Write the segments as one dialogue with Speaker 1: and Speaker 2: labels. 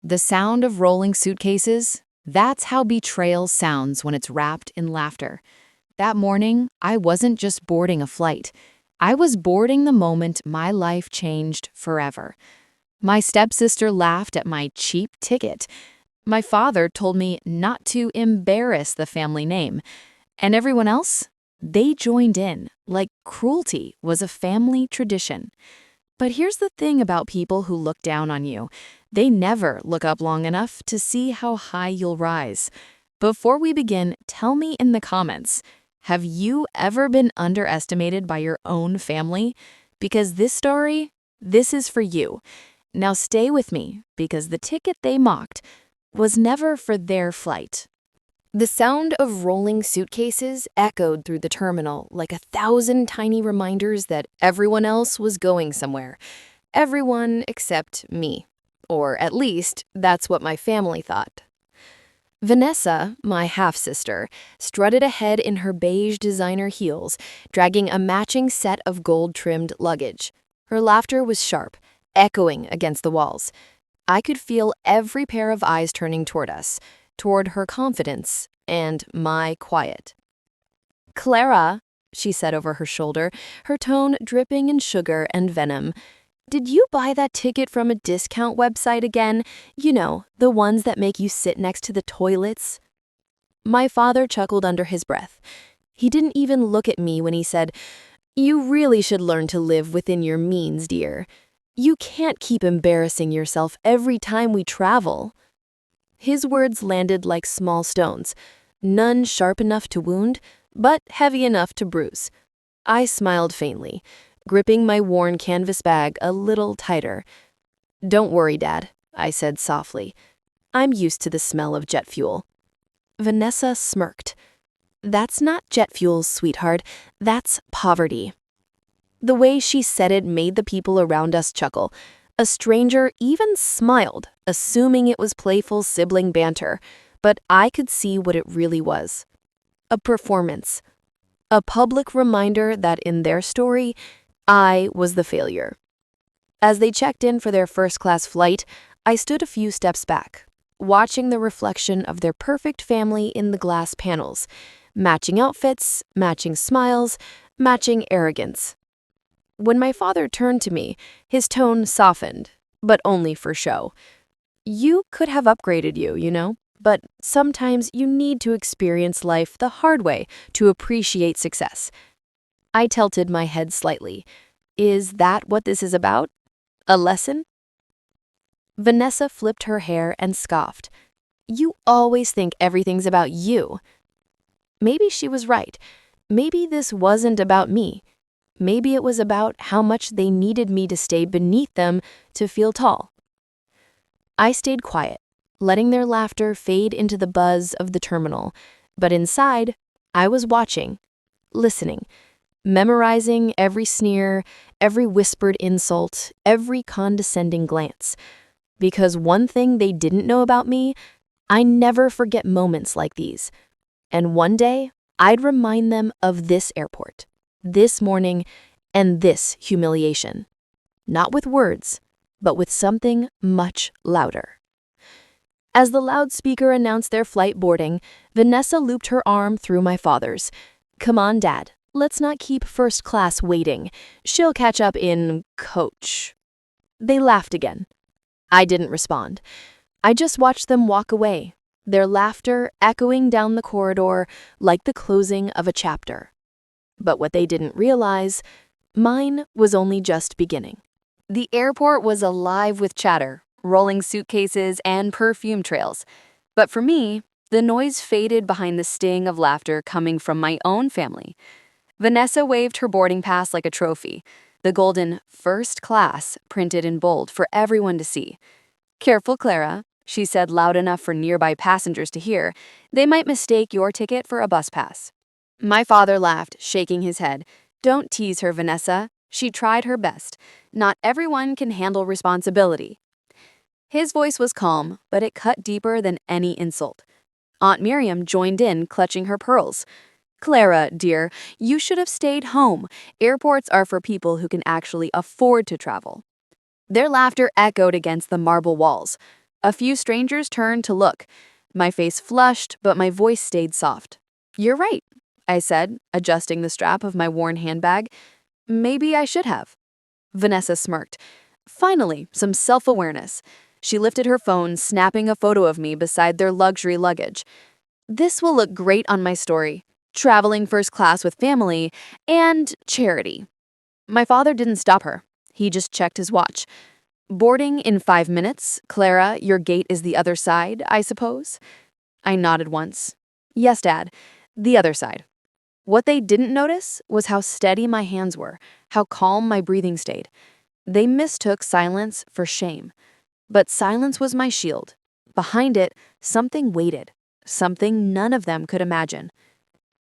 Speaker 1: The sound of rolling suitcases, that's how betrayal sounds when it's wrapped in laughter. That morning, I wasn't just boarding a flight. I was boarding the moment my life changed forever. My stepsister laughed at my cheap ticket. My father told me not to embarrass the family name. And everyone else? They joined in, like cruelty was a family tradition. But here's the thing about people who look down on you. They never look up long enough to see how high you'll rise. Before we begin, tell me in the comments, have you ever been underestimated by your own family? Because this is for you. Now stay with me, because the ticket they mocked was never for their flight. The sound of rolling suitcases echoed through the terminal like 1,000 tiny reminders that everyone else was going somewhere. Everyone except me. Or at least, that's what my family thought. Vanessa, my half-sister, strutted ahead in her beige designer heels, dragging a matching set of gold-trimmed luggage. Her laughter was sharp, echoing against the walls. I could feel every pair of eyes turning toward us, toward her confidence and my quiet. "Clara," she said over her shoulder, her tone dripping in sugar and venom, "did you buy that ticket from a discount website again? You know, the ones that make you sit next to the toilets?" My father chuckled under his breath. He didn't even look at me when he said, "You really should learn to live within your means, dear. You can't keep embarrassing yourself every time we travel." His words landed like small stones, none sharp enough to wound, but heavy enough to bruise. I smiled faintly, gripping my worn canvas bag a little tighter. "Don't worry, Dad," I said softly. "I'm used to the smell of jet fuel." Vanessa smirked. "That's not jet fuel, sweetheart. That's poverty." The way she said it made the people around us chuckle. A stranger even smiled, assuming it was playful sibling banter, but I could see what it really was. A performance. A public reminder that in their story, I was the failure. As they checked in for their first-class flight, I stood a few steps back, watching the reflection of their perfect family in the glass panels. Matching outfits, matching smiles, matching arrogance. When my father turned to me, his tone softened, but only for show. "You could have upgraded you know, but sometimes you need to experience life the hard way to appreciate success." I tilted my head slightly. Is that what this is about? A lesson? Vanessa flipped her hair and scoffed. "You always think everything's about you." Maybe she was right. Maybe this wasn't about me. Maybe it was about how much they needed me to stay beneath them to feel tall. I stayed quiet, letting their laughter fade into the buzz of the terminal. But inside, I was watching, listening, memorizing every sneer, every whispered insult, every condescending glance. Because one thing they didn't know about me, I never forget moments like these. And one day, I'd remind them of this airport, this morning, and this humiliation. Not with words, but with something much louder. As the loudspeaker announced their flight boarding, Vanessa looped her arm through my father's. "Come on, Dad, let's not keep first class waiting. She'll catch up in coach." They laughed again. I didn't respond. I just watched them walk away, their laughter echoing down the corridor like the closing of a chapter. But what they didn't realize, mine was only just beginning. The airport was alive with chatter, rolling suitcases, and perfume trails. But for me, the noise faded behind the sting of laughter coming from my own family. Vanessa waved her boarding pass like a trophy, the golden "first class" printed in bold for everyone to see. "Careful, Clara," she said loud enough for nearby passengers to hear. "They might mistake your ticket for a bus pass." My father laughed, shaking his head. "Don't tease her, Vanessa. She tried her best. Not everyone can handle responsibility." His voice was calm, but it cut deeper than any insult. Aunt Miriam joined in, clutching her pearls. "Clara, dear, you should have stayed home. Airports are for people who can actually afford to travel." Their laughter echoed against the marble walls. A few strangers turned to look. My face flushed, but my voice stayed soft. "You're right," I said, adjusting the strap of my worn handbag. "Maybe I should have." Vanessa smirked. Finally, some self-awareness. She lifted her phone, snapping a photo of me beside their luxury luggage. "This will look great on my story. Traveling first class with family and charity." My father didn't stop her. He just checked his watch. "Boarding in 5 minutes. Clara, your gate is the other side, I suppose?" I nodded once. "Yes, Dad. The other side." What they didn't notice was how steady my hands were, how calm my breathing stayed. They mistook silence for shame. But silence was my shield. Behind it, something waited, something none of them could imagine.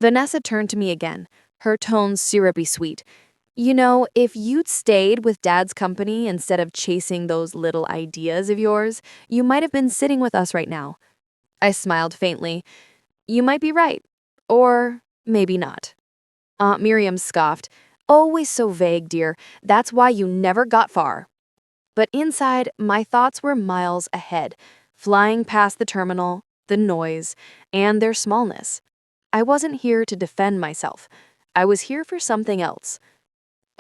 Speaker 1: Vanessa turned to me again, her tone syrupy sweet. "You know, if you'd stayed with Dad's company instead of chasing those little ideas of yours, you might have been sitting with us right now." I smiled faintly. "You might be right. Or maybe not." Aunt Miriam scoffed. "Always so vague, dear. That's why you never got far." But inside, my thoughts were miles ahead, flying past the terminal, the noise, and their smallness. I wasn't here to defend myself. I was here for something else.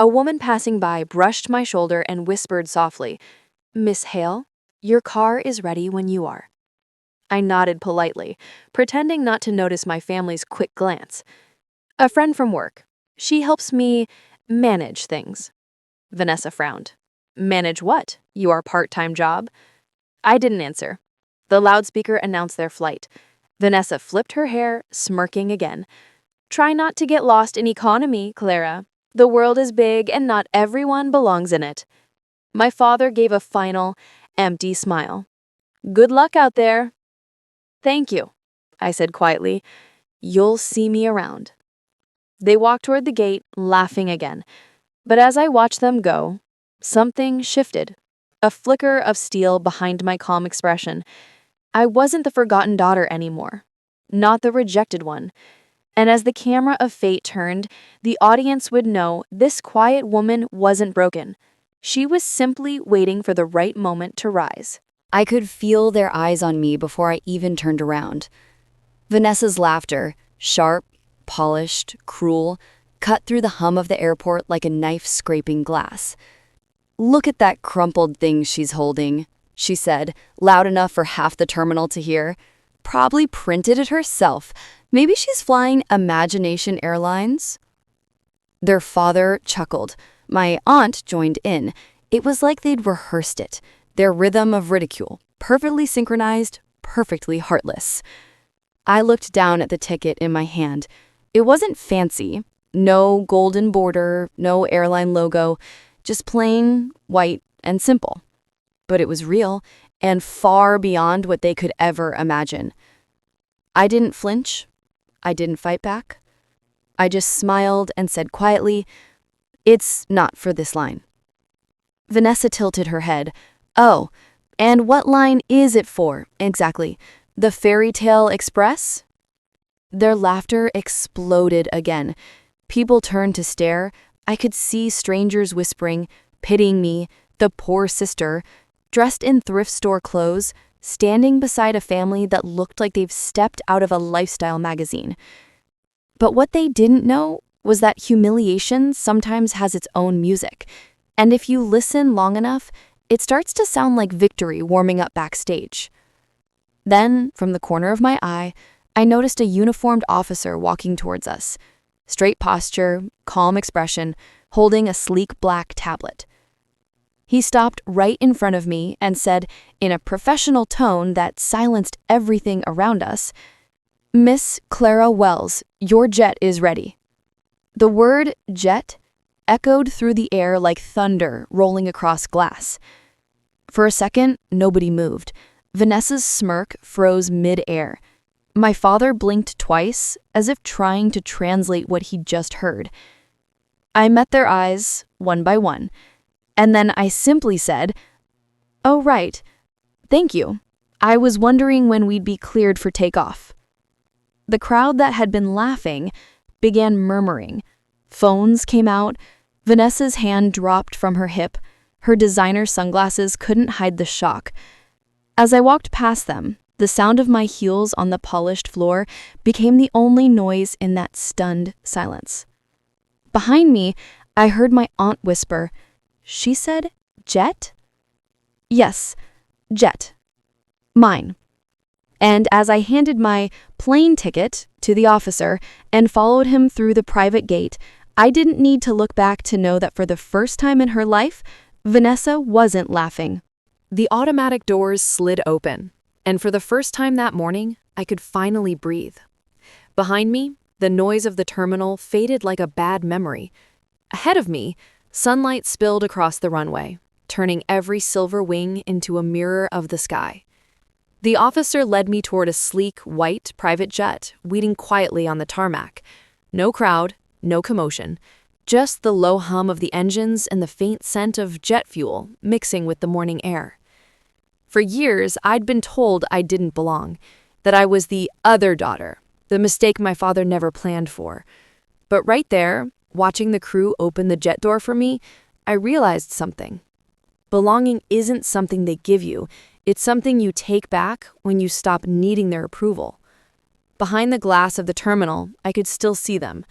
Speaker 1: A woman passing by brushed my shoulder and whispered softly, "Miss Hale, your car is ready when you are." I nodded politely, pretending not to notice my family's quick glance. "A friend from work. She helps me manage things." Vanessa frowned. "Manage what? Your part-time job?" I didn't answer. The loudspeaker announced their flight. Vanessa flipped her hair, smirking again. "Try not to get lost in economy, Clara. The world is big and not everyone belongs in it." My father gave a final, empty smile. "Good luck out there." "Thank you," I said quietly. "You'll see me around." They walked toward the gate, laughing again. But as I watched them go, something shifted. A flicker of steel behind my calm expression. I wasn't the forgotten daughter anymore. Not the rejected one. And as the camera of fate turned, the audience would know this quiet woman wasn't broken. She was simply waiting for the right moment to rise. I could feel their eyes on me before I even turned around. Vanessa's laughter, sharp, polished, cruel, cut through the hum of the airport like a knife scraping glass. "Look at that crumpled thing she's holding," she said, loud enough for half the terminal to hear. "Probably printed it herself. Maybe she's flying Imagination Airlines." Their father chuckled. My aunt joined in. It was like they'd rehearsed it, their rhythm of ridicule, perfectly synchronized, perfectly heartless. I looked down at the ticket in my hand. It wasn't fancy. No golden border, no airline logo, just plain, white, and simple. But it was real, and far beyond what they could ever imagine. I didn't flinch. I didn't fight back. I just smiled and said quietly, "It's not for this line." Vanessa tilted her head. "Oh, and what line is it for, exactly? The Fairy Tale Express?" Their laughter exploded again. People turned to stare. I could see strangers whispering, pitying me, the poor sister, dressed in thrift store clothes, standing beside a family that looked like they've stepped out of a lifestyle magazine. But what they didn't know was that humiliation sometimes has its own music, and if you listen long enough, it starts to sound like victory warming up backstage. Then, from the corner of my eye, I noticed a uniformed officer walking towards us. Straight posture, calm expression, holding a sleek black tablet. He stopped right in front of me and said, in a professional tone that silenced everything around us, "Miss Clara Wells, your jet is ready." The word jet echoed through the air like thunder rolling across glass. For a second, nobody moved. Vanessa's smirk froze mid-air. My father blinked twice, as if trying to translate what he'd just heard. I met their eyes, one by one, and then I simply said, "Oh, right. Thank you. I was wondering when we'd be cleared for takeoff." The crowd that had been laughing began murmuring. Phones came out. Vanessa's hand dropped from her hip. Her designer sunglasses couldn't hide the shock.
Speaker 2: As I walked past them, the sound of my heels on the polished floor became the only noise in that stunned silence. Behind me, I heard my aunt whisper, "She said, jet?" Yes, jet. Mine. And as I handed my plane ticket to the officer and followed him through the private gate, I didn't need to look back to know that for the first time in her life, Vanessa wasn't laughing.
Speaker 1: The automatic doors slid open, and for the first time that morning, I could finally breathe. Behind me, the noise of the terminal faded like a bad memory. Ahead of me, sunlight spilled across the runway, turning every silver wing into a mirror of the sky. The officer led me toward a sleek, white private jet waiting quietly on the tarmac. No crowd, no commotion, just the low hum of the engines and the faint scent of jet fuel mixing with the morning air. For years, I'd been told I didn't belong, that I was the other daughter, the mistake my father never planned for. But right there, watching the crew open the jet door for me, I realized something. Belonging isn't something they give you, it's something you take back when you stop needing their approval. Behind the glass of the terminal, I could still see them.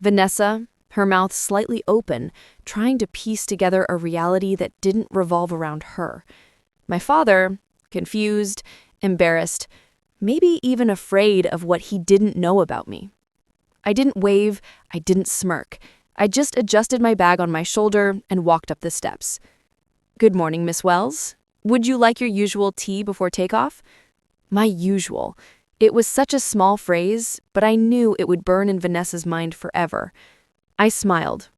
Speaker 1: Vanessa, her mouth slightly open, trying to piece together a reality that didn't revolve around her. My father, confused, embarrassed, maybe even afraid of what he didn't know about me. I didn't wave, I didn't smirk. I just adjusted my bag on my shoulder and walked up the steps. "Good morning, Miss Wells. Would you like your usual tea before takeoff?" My usual. It was such a small phrase, but I knew it would burn in Vanessa's mind forever. I smiled.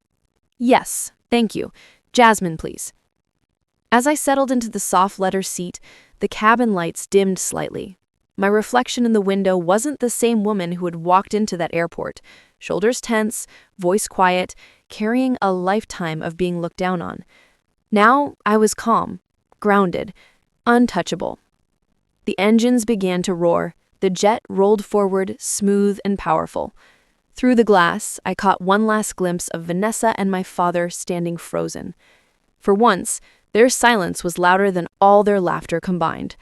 Speaker 1: "Yes, thank you. Jasmine, please." As I settled into the soft leather seat, the cabin lights dimmed slightly. My reflection in the window wasn't the same woman who had walked into that airport, shoulders tense, voice quiet, carrying a lifetime of being looked down on. Now I was calm, grounded, untouchable. The engines began to roar. The jet rolled forward, smooth and powerful. Through the glass, I caught one last glimpse of Vanessa and my father standing frozen. For once, their silence was louder than all their laughter combined.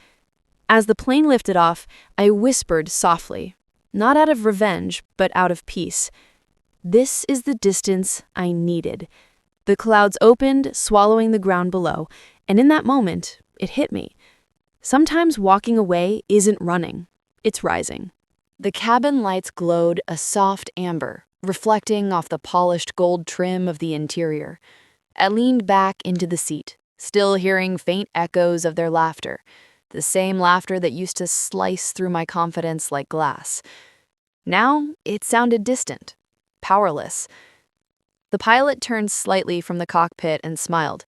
Speaker 1: As the plane lifted off, I whispered softly, not out of revenge, but out of peace. This is the distance I needed. The clouds opened, swallowing the ground below, and in that moment, it hit me. Sometimes walking away isn't running, it's rising. The cabin lights glowed a soft amber, reflecting off the polished gold trim of the interior. I leaned back into the seat, still hearing faint echoes of their laughter, the same laughter that used to slice through my confidence like glass. Now, it sounded distant, powerless. The pilot turned slightly from the cockpit and smiled.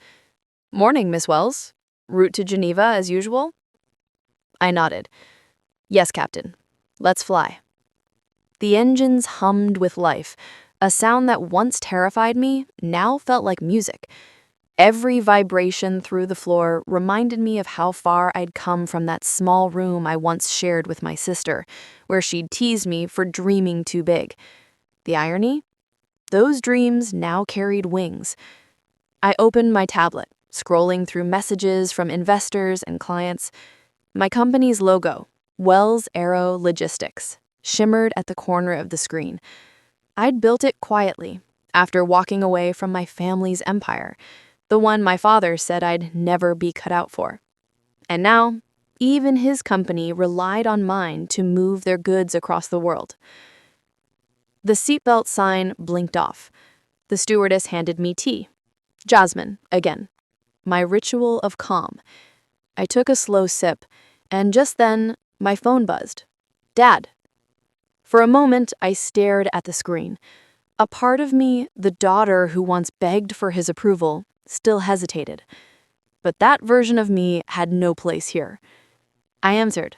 Speaker 1: "Morning, Miss Wells. Route to Geneva as usual?" I nodded. "Yes, Captain. Let's fly." The engines hummed with life. A sound that once terrified me now felt like music. Every vibration through the floor reminded me of how far I'd come from that small room I once shared with my sister, where she'd teased me for dreaming too big. The irony? Those dreams now carried wings. I opened my tablet, scrolling through messages from investors and clients. My company's logo, Wells Aero Logistics, shimmered at the corner of the screen. I'd built it quietly, after walking away from my family's empire, the one my father said I'd never be cut out for. And now, even his company relied on mine to move their goods across the world. The seatbelt sign blinked off. The stewardess handed me tea. Jasmine, again. My ritual of calm. I took a slow sip, and just then, my phone buzzed. Dad. For a moment, I stared at the screen. A part of me, the daughter who once begged for his approval, still hesitated. But that version of me had no place here. I answered.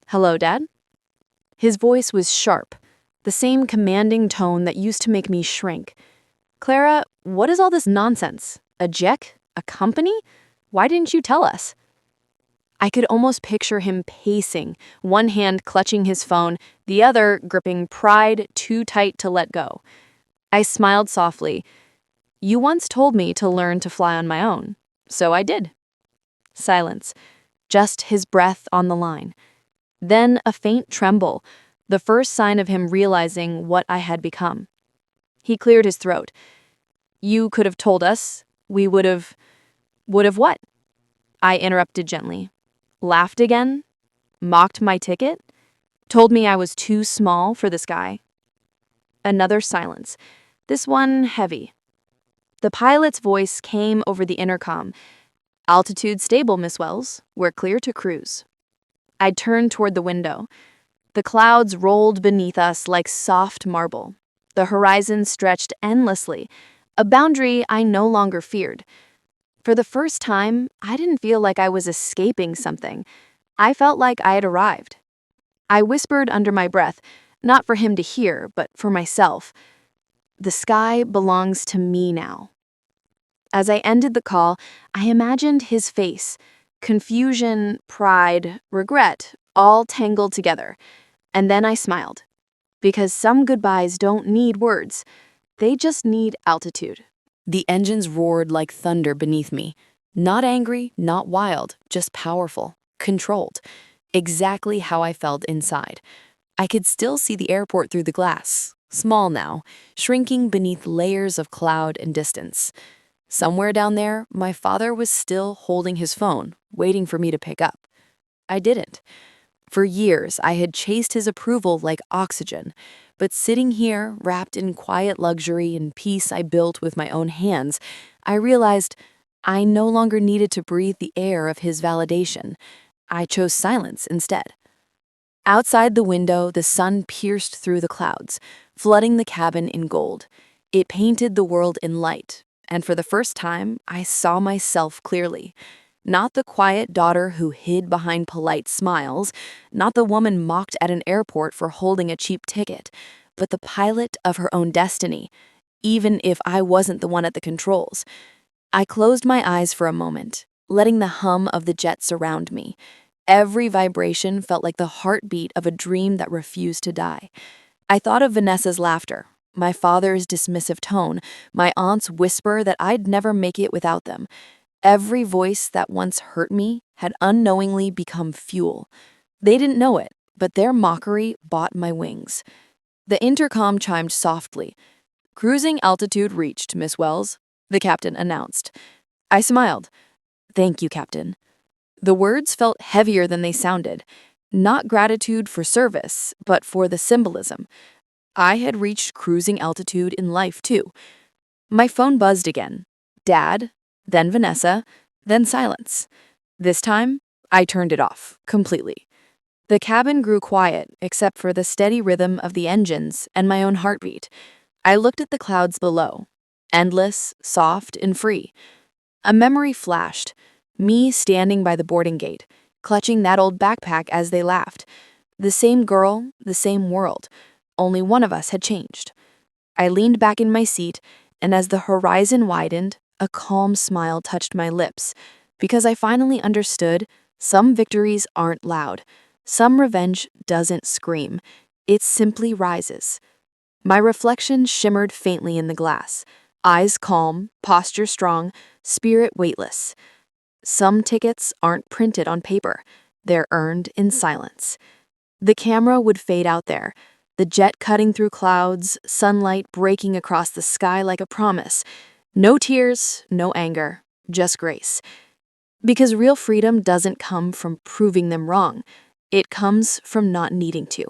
Speaker 1: "Hello, Dad?" His voice was sharp, the same commanding tone that used to make me shrink. "Clara, what is all this nonsense? A JEC? A company? Why didn't you tell us?" I could almost picture him pacing, one hand clutching his phone, the other gripping pride too tight to let go. I smiled softly. "You once told me to learn to fly on my own, so I did." Silence.
Speaker 2: just his breath on the line. Then a faint tremble, the first sign of him realizing what I had become. He cleared his throat. "You could have told us. We would have." "Would have what?" I interrupted gently. "Laughed again? Mocked my ticket? Told me I was too small for the sky?" Another silence, this one heavy. The pilot's voice came over the intercom. "Altitude stable, Miss Wells. We're clear to cruise." I turned toward the window. The clouds rolled beneath us like soft marble. The horizon stretched endlessly, a boundary I no longer feared. For the first time, I didn't feel like I was escaping something. I felt like I had arrived. I whispered under my breath, not for him to hear, but for myself. "The sky belongs to me now." As I ended the call, I imagined his face. Confusion, pride, regret, all tangled together. And then I smiled. Because some goodbyes don't need words. They just need altitude.
Speaker 1: The engines roared like thunder beneath me. Not angry, not wild, just powerful, controlled. Exactly how I felt inside. I could still see the airport through the glass, small now, shrinking beneath layers of cloud and distance. Somewhere down there, my father was still holding his phone, waiting for me to pick up. I didn't. For years, I had chased his approval like oxygen, but sitting here, wrapped in quiet luxury and peace I built with my own hands, I realized I no longer needed to breathe the air of his validation. I chose silence instead. Outside the window, the sun pierced through the clouds, flooding the cabin in gold. It painted the world in light, and for the first time, I saw myself clearly. Not the quiet daughter who hid behind polite smiles, not the woman mocked at an airport for holding a cheap ticket, but the pilot of her own destiny, even if I wasn't the one at the controls. I closed my eyes for a moment, letting the hum of the jet surround me. Every vibration felt like the heartbeat of a dream that refused to die. I thought of Vanessa's laughter, my father's dismissive tone, my aunt's whisper that I'd never make it without them. Every voice that once hurt me had unknowingly become fuel. They didn't know it, but their mockery bought my wings. The intercom chimed softly. "Cruising altitude reached, Miss Wells," the captain announced. I smiled. "Thank you, Captain." The words felt heavier than they sounded. Not gratitude for service, but for the symbolism. I had reached cruising altitude in life, too. My phone buzzed again. Dad, then Vanessa, then silence. This time, I turned it off, completely. The cabin grew quiet, except for the steady rhythm of the engines and my own heartbeat. I looked at the clouds below. Endless, soft, and free. A memory flashed. Me standing by the boarding gate, clutching that old backpack as they laughed. The same girl, the same world. Only one of us had changed. I leaned back in my seat, and as the horizon widened, a calm smile touched my lips, because I finally understood some victories aren't loud. Some revenge doesn't scream. It simply rises. My reflection shimmered faintly in the glass. Eyes calm, posture strong, spirit weightless. Some tickets aren't printed on paper. They're earned in silence. The camera would fade out there, the jet cutting through clouds, sunlight breaking across the sky like a promise. No tears, no anger, just grace. Because real freedom doesn't come from proving them wrong. It comes from not needing to.